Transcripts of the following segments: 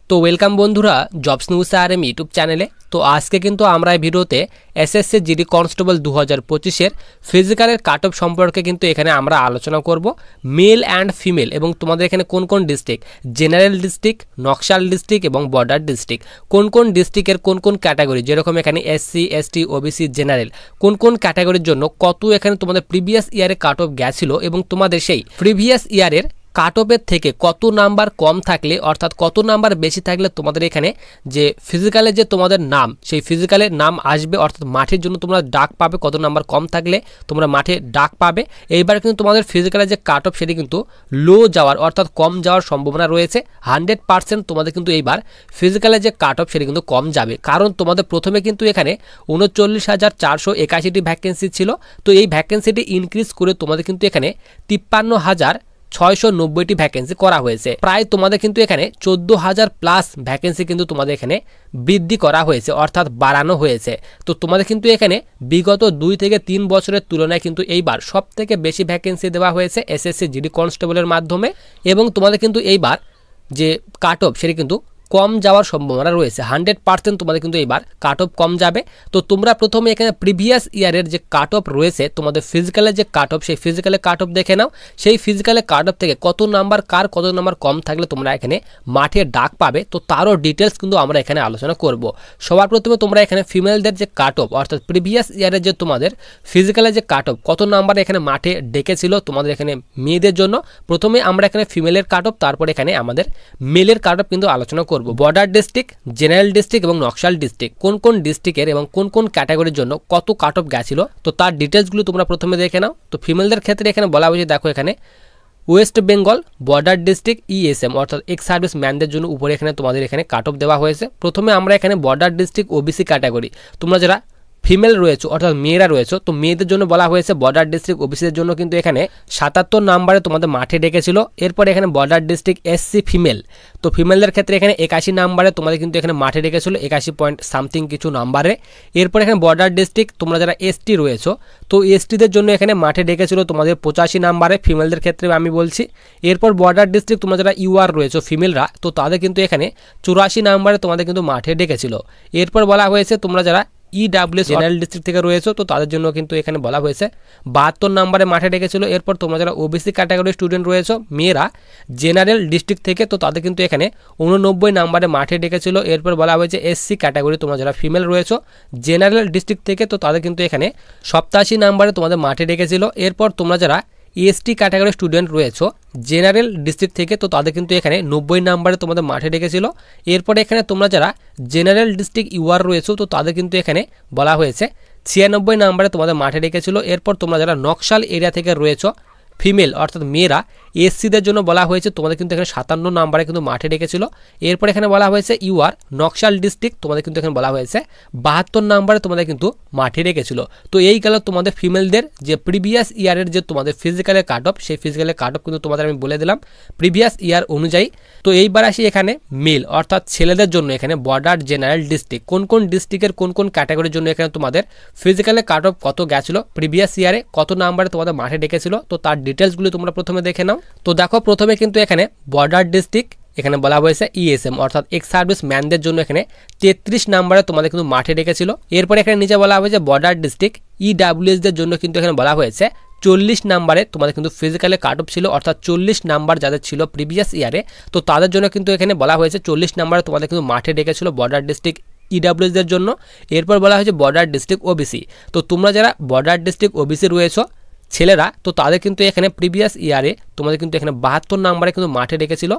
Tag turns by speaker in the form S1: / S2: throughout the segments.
S1: তো ওয়েলকাম বন্ধুরা jobs news RM YouTube চ্যানেলে। তো আজকে কিন্তু আমরা এই ভিডিওতে এসএসসি জিডি কনস্টেবল 2025 ফিজিক্যালের কাট অফ সম্পর্কে কিন্তু এখানে আমরা আলোচনা করব। মেল অ্যান্ড ফিমেল এবং তোমাদের এখানে কোন কোন district, general district, Naxal district এবং বর্ডার ডিস্ট্রিক্ট, কোন কোন ডিস্ট্রিক্টের কোন কোন ক্যাটাগরি, যেরকম এখানে এসসি এসটি ওবিসি জেনারেল, কোন কোন ক্যাটাগরির জন্য কত এখানে তোমাদের প্রিভিয়াস ইয়ারে কাট অফ গেছিল এবং তোমাদের সেই প্রিভিয়াস ইয়ারের কাট অফের থেকে কত নাম্বার কম থাকলে অর্থাৎ কত নাম্বার বেশি থাকলে তোমাদের এখানে যে ফিজিক্যালে যে তোমাদের নাম, সেই ফিজিক্যালের নাম আসবে, অর্থাৎ মাঠের জন্য তোমরা ডাক পাবে। কত নাম্বার কম থাকলে তোমরা মাঠে ডাক পাবে। এইবার কিন্তু তোমাদের ফিজিক্যালের যে কাট অফ সেটি কিন্তু লো যাওয়ার অর্থাৎ কম যাওয়ার সম্ভাবনা রয়েছে। 100% তোমাদের কিন্তু এইবার ফিজিক্যালের যে কাট অফ সেটি কিন্তু কম যাবে, কারণ তোমাদের প্রথমে কিন্তু এখানে 39,481টি ভ্যাকেন্সি ছিল। তো এই ভ্যাকেন্সিটি ইনক্রিজ করে তোমাদের কিন্তু এখানে 53,690টি ভ্যাকেন্সি করা হয়েছে। প্রায় তোমাদের কিন্তু এখানে 14,000 প্লাস ভ্যাকেন্সি কিন্তু তোমাদের এখানে বৃদ্ধি করা হয়েছে অর্থাৎ বাড়ানো হয়েছে। তো তোমাদের কিন্তু এখানে বিগত 2 থেকে 3 বছরের তুলনায় কিন্তু এইবার সব থেকে বেশি ভ্যাকেন্সি দেওয়া হয়েছে এসএসসি জিডি কনস্টেবলের মাধ্যমে। এবং তোমাদের কিন্তু এইবার যে কাট অফ সেটি কিন্তু কম যাওয়ার সম্ভাবনা রয়েছে। 100% তোমাদের কিন্তু এইবার কাট অফ কম যাবে। তো তোমরা প্রথমে এখানে প্রিভিয়াস ইয়ারের যে কাট অফ রয়েছে তোমাদের ফিজিক্যালের যে কাট অফ, সেই ফিজিক্যালের কাট অফ দেখে নাও। সেই ফিজিক্যালের কাট অফ থেকে কত নাম্বার কত নাম্বার কম থাকলে তোমরা এখানে মাঠে ডাক পাবে, তো তারও ডিটেলস কিন্তু আমরা এখানে আলোচনা করব। সবার প্রথমে তোমরা এখানে ফিমেলদের যে কাট অফ অর্থাৎ প্রিভিয়াস ইয়ারের যে তোমাদের ফিজিক্যালের যে কাট অফ কত নাম্বার এখানে মাঠে ডেকেছিল তোমাদের এখানে মেয়েদের জন্য, প্রথমে আমরা এখানে ফিমেলের কাট অফ, তারপরে এখানে আমাদের মেলের কাট অফ কিন্তু আলোচনা করব। বর্ডার ডিস্ট্রিক্ট, জেনারেল ডিস্ট্রিক্ট এবং নকশাল ডিস্ট্রিক্ট কোন কোন ডিস্ট্রিক্টের এবং কোন কোন ক্যাটাগরির জন্য কত কাট অফ গেছিল, তো তার ডিটেলসগুলো তোমরা প্রথমে দেখে নাও। তো ফিমেলদের ক্ষেত্রে এখানে বলা হয়েছে, দেখো এখানে West Bengal border district ESM অর্থাৎ এক্স সার্ভিস ম্যানদের জন্য উপরে এখানে তোমাদের এখানে কাট অফ দেওয়া হয়েছে। প্রথমে আমরা এখানে বর্ডার ডিস্ট্রিক্ট ওবিসি ক্যাটাগরি, তোমরা যারা ফিমেল রয়েছে অর্থাৎ মেয়েরা রয়েছে, তো মেয়েদের জন্য বলা হয়েছে বর্ডার ডিস্ট্রিক্ট ওবিসিদের জন্য কিন্তু এখানে 77 নাম্বারে তোমাদের মাঠে ডেকেছিল। এরপর এখানে বর্ডার ডিস্ট্রিক্ট এসসি ফিমেল, তো ফিমেলদের ক্ষেত্রে এখানে 81 নাম্বারে তোমাদের কিন্তু এখানে মাঠে ডেকেছিল 81 পয়েন্ট সামথিং কিছু নাম্বারে। এরপর এখানে বর্ডার ডিস্ট্রিক্ট তোমরা যারা এসটি রয়েছে, তো এসটিদের জন্য এখানে মাঠে ডেকেছিল তোমাদের 85 নাম্বারে ফিমেলদের ক্ষেত্রে আমি বলছি। এরপর বর্ডার ডিস্ট্রিক্ট তোমরা যারা ইউআর রয়েছে ফিমেলরা, তো তাদের কিন্তু এখানে 84 নাম্বারে তোমাদের কিন্তু মাঠে ডেকেছিল। এরপর বলা হয়েছে তোমরা যারা ইডাব্লিউএস জেনারেল ডিস্ট্রিক্ট থেকে রয়েছে, তো তাদের জন্য কিন্তু এখানে বলা হয়েছে 72 নাম্বারে মাঠে ডেকেছিল। এরপর তোমরা যারা ওবিসি ক্যাটাগরির স্টুডেন্ট রয়েছে মেয়েরা জেনারেল ডিস্ট্রিক্ট থেকে, তো তাদের কিন্তু এখানে 89 নাম্বারে মাঠে ডেকেছিল। এরপর বলা হয়েছে এসসি ক্যাটাগরি তোমরা যারা ফিমেল রয়েছে জেনারেল ডিস্ট্রিক্ট থেকে, তো তাদের কিন্তু এখানে 87 নাম্বারে তোমাদের মাঠে ডেকেছিল। এরপর তোমরা যারা এসটি ক্যাটাগরির স্টুডেন্ট রয়েছে জেনারেল ডিস্ট্রিক্ট থেকে, তো তাদের কিন্তু এখানে 90 নাম্বারে তোমাদের মাঠে ডেকেছিল। এরপরে এখানে তোমরা যারা জেনারেল ডিস্ট্রিক্ট ইউআর রয়েছে, তো তাদের কিন্তু এখানে বলা হয়েছে 96 নাম্বারে তোমাদের মাঠে ডেকেছিল। এরপর তোমরা যারা নকশাল এরিয়া থেকে রয়েছে ফিমেল অর্থাৎ মেয়েরা এসসিদের জন্য বলা হয়েছে তোমাদের কিন্তু এখানে 57 নাম্বারে কিন্তু মাঠে ডেকেছিল। এরপর এখানে বলা হয়েছে ইউআর নকশাল ডিস্ট্রিক্ট তোমাদের কিন্তু এখানে বলা হয়েছে 72 নাম্বারে তোমাদের কিন্তু মাঠে ডেকেছিল। তো এই গেল তোমাদের ফিমেলদের যে প্রিভিয়াস ইয়ারের যে তোমাদের ফিজিক্যালের কাট অফ, সেই ফিজিক্যালের কাট অফ কিন্তু তোমাদের আমি বলে দিলাম প্রিভিয়াস ইয়ার অনুযায়ী। তো এইবার আসি এখানে মেল অর্থাৎ ছেলেদের জন্য এখানে বর্ডার জেনারেল ডিস্ট্রিক্ট কোন কোন ডিস্ট্রিক্টের কোন কোন ক্যাটাগরির জন্য এখানে তোমাদের ফিজিক্যালের কাট অফ কত গেছিল, প্রিভিয়াস ইয়ারে কত নাম্বারে তোমাদের মাঠে ডেকেছিল, তো তার ডিটেলসগুলো তোমরা প্রথমে দেখে নাও। তো দেখো প্রথমে কিন্তু এখানে বর্ডার ডিস্ট্রিক্ট এখানে বলা হয়েছে ইএসএম অর্থাৎ এক্স সার্ভিস ম্যানদের জন্য এখানে 33 নাম্বারে তোমাদের কিন্তু মাঠে ডেকেছিল। এরপর এখানে নিচে বলা হয়েছে বর্ডার ডিস্ট্রিক্ট ইডাব্লিউএস দের জন্য কিন্তু এখানে বলা হয়েছে 40 নাম্বারে তোমাদের কিন্তু ফিজিক্যালে কাট অফ ছিল, অর্থাৎ 40 নাম্বার যাদের ছিল প্রিভিয়াস ইয়ারে, তো তাদের জন্য কিন্তু এখানে বলা হয়েছে 40 নাম্বারে তোমাদের কিন্তু মাঠে ডেকেছিল বর্ডার ডিস্ট্রিক্ট ইডাব্লিউএস দের জন্য। এরপর বলা হয়েছে বর্ডার ডিস্ট্রিক্ট ওবিসি, তো তোমরা যারা বর্ডার ডিস্ট্রিক্ট ওবিসি রয়েছে ছেলেরা, তো তাদের কিন্তু এখানে প্রিভিয়াস ইয়ারে তোমাদের কিন্তু এখানে 72 নাম্বারে কিন্তু মাঠে ডেকেছিল।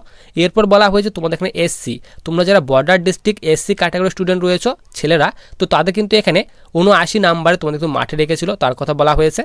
S1: এরপর বলা হয়েছে তোমাদের এখানে এসসি, তোমরা যারা বর্ডার ডিস্ট্রিক্ট এসসি ক্যাটাগরির স্টুডেন্ট রয়েছে ছেলেরা, তো তাদের কিন্তু এখানে 79 নাম্বারে তোমাদের কিন্তু মাঠে ডেকেছিল, তার কথা বলা হয়েছে।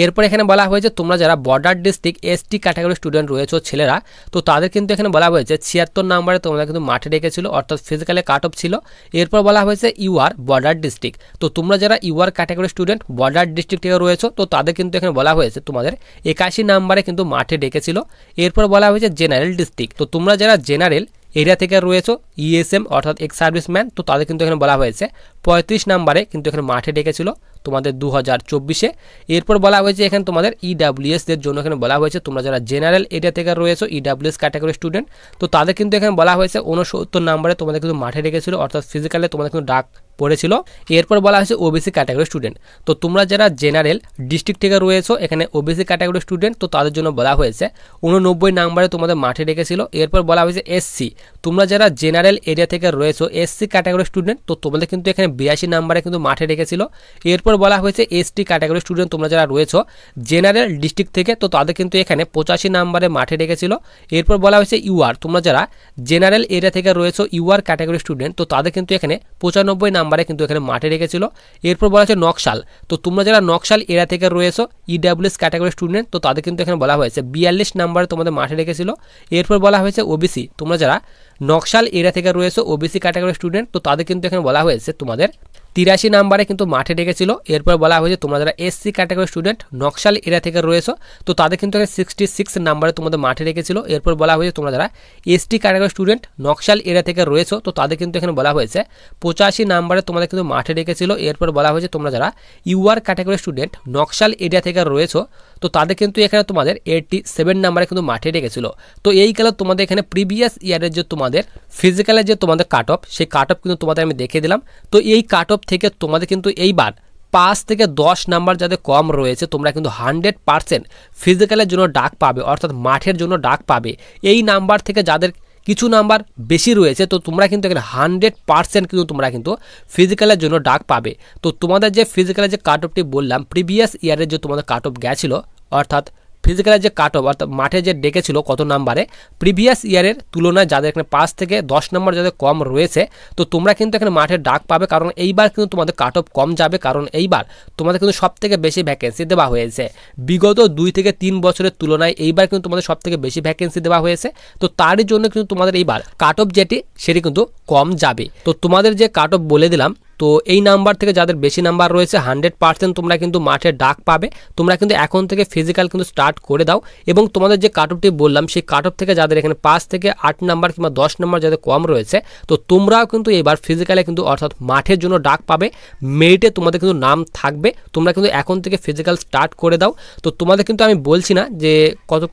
S1: এরপর এখানে বলা হয়েছে তোমরা যারা বর্ডার ডিস্ট্রিক্ট এসটি ক্যাটাগরির স্টুডেন্ট রয়েছে ছেলেরা, তো তাদের কিন্তু এখানে বলা হয়েছে 76 নাম্বারে তোমরা কিন্তু মাঠে ডেকেছিল অর্থাৎ ফিজিক্যালে কাট অফ ছিল। এরপর বলা হয়েছে ইউআর বর্ডার ডিস্ট্রিক্ট, তো তোমরা যারা ইউআর ক্যাটাগরির স্টুডেন্ট বর্ডার ডিস্ট্রিক্ট থেকে রয়েছে, তো তাদের কিন্তু এখানে বলা হয়েছে তোমাদের 81 নাম্বারে কিন্তু মাঠে ডেকেছিল। এরপর বলা হয়েছে জেনারেল ডিস্ট্রিক্ট, তো তোমরা যারা জেনারেল এরিয়া থেকে রয়েছে ইএসএম অর্থাৎ এক্স সার্ভিসম্যান, তো তাদের কিন্তু এখানে বলা হয়েছে 35 নাম্বারে কিন্তু এখানে মাঠে ডেকেছিল। তোমাদের 2024-এ। এরপর বলা হয়েছে এখানে তোমাদের EWS দের জন্য এখানে বলা হয়েছে তোমরা যারা জেনারেল এরিয়া থেকে রয়েছো EWS ক্যাটাগরি স্টুডেন্ট, তো তাদের কিন্তু এখানে বলা হয়েছে 69 নম্বরে তোমাদের কিন্তু মাঠে রেখেছিল, অর্থাৎ ফিজিক্যালে তোমাদের কিন্তু ডাক পড়েছিল। এরপর বলা হয়েছে ওবিসি ক্যাটাগরি স্টুডেন্ট, তো তোমরা যারা জেনারেল ডিস্ট্রিক্ট থেকে রয়েছো এখানে ওবিসি ক্যাটাগরি স্টুডেন্ট, তো তাদের জন্য বলা হয়েছে 89 নম্বরে তোমাদের মাঠে রেখেছিল। এরপর বলা হয়েছে এসসি, তোমরা যারা জেনারেল এরিয়া থেকে রয়েছো এসসি ক্যাটাগরি স্টুডেন্ট, তো তোমাদের কিন্তু এখানে 82 নম্বরে কিন্তু মাঠে রেখেছিল। এরপর বলা হয়েছে এসটি ক্যাটাগরি স্টুডেন্ট, তোমরা যারা রয়েছো জেনারেল ডিস্ট্রিক্ট থেকে, তো তাদের কিন্তু এখানে 85 নম্বরে মাঠে রেখেছিল। এরপর বলা হয়েছে ইউআর, তোমরা যারা জেনারেল এরিয়া থেকে রয়েছো ইউআর ক্যাটাগরি স্টুডেন্ট, তো তাদের কিন্তু এখানে 95 নম্বরে কিন্তু এখানে মাঠে রেখেছিল। এরপর বলা হয়েছে নকশাল, তো তোমরা যারা নকশাল এরিয়া থেকে রয়েছো ইডাব্লিউএস ক্যাটাগরি স্টুডেন্ট, তো তাদের কিন্তু এখানে বলা হয়েছে 42 নম্বরে তোমাদের মাঠে রেখেছিল। এরপর বলা হয়েছে ওবিসি, তোমরা যারা নকশাল এরিয়া থেকে রয়েছো ওবিসি ক্যাটাগরি স্টুডেন্ট, তো তাদের কিন্তু এখানে বলা হয়েছে তোমাদের 83 নম্বরে কিন্তু মাঠে রেখেছিল। এরপর বলা হয়েছে তোমরা যারা SC category student Naxal area থেকে রয়েছো, তো তাদের কিন্তু 66 নম্বরে তোমাদের মাঠে রেখেছিল। এরপর বলা হয়েছে তোমরা যারা ST category student Naxal area থেকে রয়েছো, তো তাদের কিন্তু এখানে বলা হয়েছে 85 নম্বরে তোমাদের কিন্তু মাঠে রেখেছিল। এরপর বলা হয়েছে তোমরা যারা UR category student Naxal area থেকে রয়েছো, তো তাদের কিন্তু এখানে তোমাদের 87 নম্বরে কিন্তু মাঠে রেখেছিল। তো এই গেল তোমাদের এখানে প্রিভিয়াস ইয়ারের যে তোমাদের ফিজিক্যালের যে তোমাদের কাট অফ, সেই কাট অফ কিন্তু তোমাদের আমি দেখে দিলাম। তো এই কাট অফ থেকে তোমাদের কিন্তু এইবার 5 থেকে 10 নাম্বার যাদের কম রয়েছে তোমরা কিন্তু 100% ফিজিক্যালের জন্য ডাক পাবে, অর্থাৎ মাঠের জন্য ডাক পাবে। এই নাম্বার থেকে যাদের কিছু নাম্বার বেশি রয়েছে, তো তোমরা কিন্তু এখানে 100% কিন্তু তোমরা কিন্তু ফিজিক্যালের জন্য ডাক পাবে। তো তোমাদের যে ফিজিক্যালের যে কাট অফটি বললাম প্রিভিয়াস ইয়ারের যে তোমাদের কাট অফ গেছিলো, অর্থাৎ ফিজিক্যালের যে কাট অফ অর্থাৎ মাঠে যে ডেকেছিল কত নাম্বারে প্রিভিয়াস ইয়ারের তুলনায় যাদের এখানে 5 থেকে 10 নম্বর যাদের কম রয়েছে, তো তোমরা কিন্তু এখানে মাঠে ডাক পাবে। কারণ এইবার কিন্তু তোমাদের কাট অফ কম যাবে, কারণ এইবার তোমাদের কিন্তু সব থেকে বেশি ভ্যাকেন্সি দেওয়া হয়েছে। বিগত 2 থেকে 3 বছরের তুলনায় এইবার কিন্তু তোমাদের সব থেকে বেশি ভ্যাকেন্সি দেওয়া হয়েছে। তো তারই জন্য কিন্তু তোমাদের এইবার কাট অফ যেটি সেটি কিন্তু কম যাবে। তো তোমাদের যে কাট অফ বলে দিলাম, তো এই নাম্বার থেকে যাদের বেশি নাম্বার রয়েছে 100% তোমরা কিন্তু মাঠে ডাক পাবে। তোমরা কিন্তু এখন থেকে ফিজিক্যাল কিন্তু স্টার্ট করে দাও, এবং তোমাদের যে কাট অফটি বললাম সেই কাট অফ থেকে যাদের এখানে 5 থেকে 8 নাম্বার কিংবা 10 নাম্বার যাদের কম রয়েছে, তো তোমরাও কিন্তু এবার ফিজিক্যালে কিন্তু অর্থাৎ মাঠের জন্য ডাক পাবে। মেরিটে তোমাদের কিন্তু নাম থাকবে, তোমরা কিন্তু এখন থেকে ফিজিক্যাল স্টার্ট করে দাও। তো তোমাদের কিন্তু আমি বলছি না যে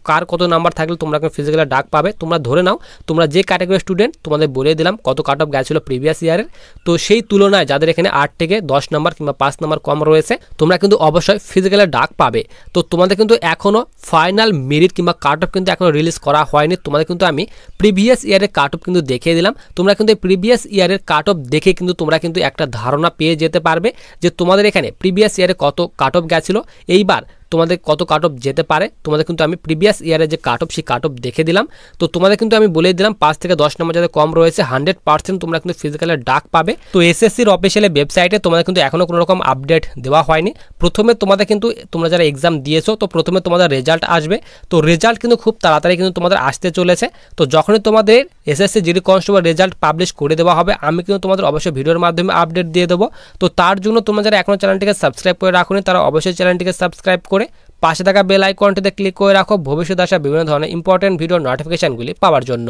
S1: কার কত নাম্বার থাকলে তোমরা ফিজিক্যালে ডাক পাবে, তোমরা ধরে নাও তোমরা যে ক্যাটাগরি স্টুডেন্ট তোমাদের বলে দিলাম কত কাট অফ গেছিলো প্রিভিয়াস ইয়ারের, তো সেই তুলনায় যাদের এখানে 8 থেকে 10 নাম্বার কিংবা 5 নাম্বার কম রয়েছে তোমরা কিন্তু অবশ্যই ফিজিক্যালে ডাক পাবে। তো তোমাদের কিন্তু এখনো ফাইনাল মেরিট কিংবা কাট অফ কিন্তু এখনো রিলিজ করা হয়নি। তোমাদের কিন্তু আমি প্রিভিয়াস ইয়ারের কাট অফ কিন্তু দেখিয়ে দিলাম। তোমরা কিন্তু এই প্রিভিয়াস ইয়ারের কাট অফ দেখে কিন্তু তোমরা কিন্তু একটা ধারণা পেয়ে যেতে পারবে যে তোমাদের এখানে প্রিভিয়াস ইয়ারে কত কাট অফ গেছিলো, এইবার তোমাদের কত কাট অফ যেতে পারে। তোমাদের কিন্তু আমি প্রিভিয়াস ইয়ারের যে কাট অফ সেই কাট অফ দেখে দিলাম। তো তোমাদের কিন্তু আমি বলে দিলাম 5 থেকে 10 নম্বর যাদের কম রয়েছে 100% তোমরা কিন্তু ফিজিক্যালের ডাক পাবে। তো এসএসসির অফিসিয়াল ওয়েবসাইটে তোমাদের কিন্তু এখনো কোনো রকম আপডেট দেওয়া হয়নি। প্রথমে তোমাদের কিন্তু তোমরা যারা এক্সাম দিয়েছো, তো প্রথমে তোমাদের রেজাল্ট আসবে। তো রেজাল্ট কিন্তু খুব তাড়াতাড়ি কিন্তু তোমাদের আসতে চলেছে। তো যখনই তোমাদের SSC GD constable result publish করে দেওয়া হবে, আমি কিন্তু তোমাদের অবশ্যই ভিডিওর মাধ্যমে আপডেট দিয়ে দেবো। তো তার জন্য তোমরা যারা এখনো চ্যানেলটিকে সাবস্ক্রাইব করে রাখোনি তারা অবশ্যই চ্যানেলটিকে সাবস্ক্রাইব করে পাশে থাকা বেল আইকনটিতে ক্লিক করে রাখো ভবিষ্যতে আসা বিভিন্ন ধরনের ইম্পর্টেন্ট ভিডিও নোটিফিকেশনগুলি পাওয়ার জন্য।